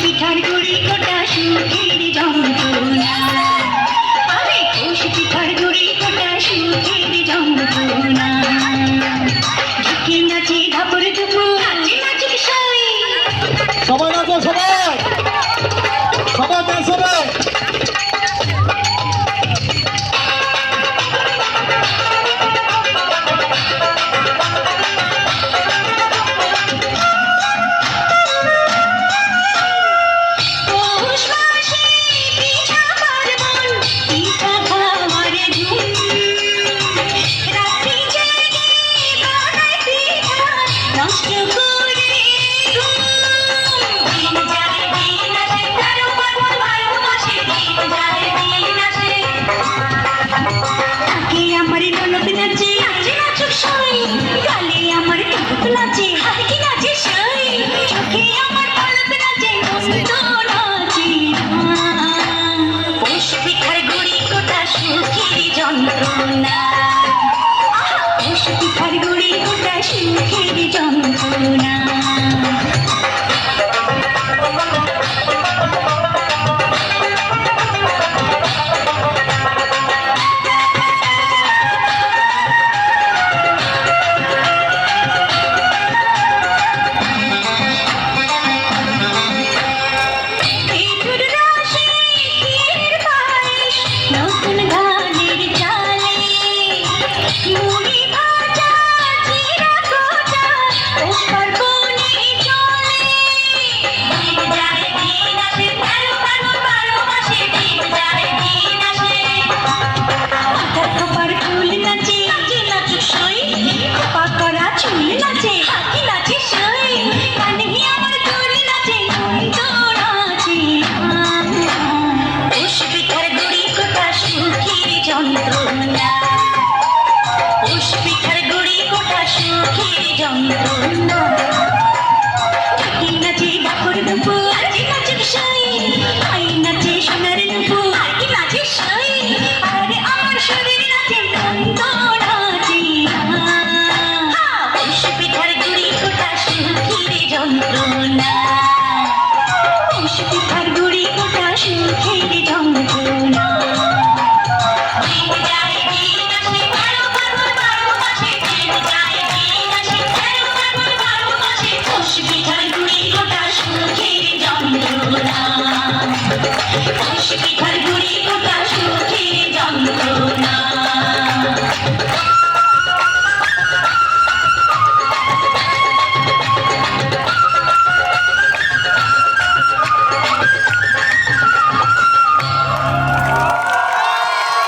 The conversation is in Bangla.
পিঠার গুড়ি কোটা সুখের যন্ত্রণা, আরে কোষ পিঠার গুড়ি কোটা সুখের যন্ত্রণা। ঢেকে নাচে ধাপর দুপুর, নাচে নাচে সবাই, সবাই নাচো, সবাই সবাই নাচো। যন্ত্রণা, কোষ পিঠার গুড়ি কোটা সুখের যন্ত্রণা। যন্ত্রণা, কোষ পিঠার গুড়ি কোটা সুখের যন্ত্রণা। ঢেকে নাচে ধাপর দুপুর, নাচে নাচে সই, আই নাচে সোনার দুপুর, আই নাচে সই, আরে আমার শরীর নাচে নন্দ নাচে। কোষ পিঠার গুড়ি কোটা সুখের যন্ত্রণা, কোষ পিঠার গুড়ি কোটা সুখের যন্ত্রণা। পিঠার গুড়ি কোটা সুখের যন্ত্রণা।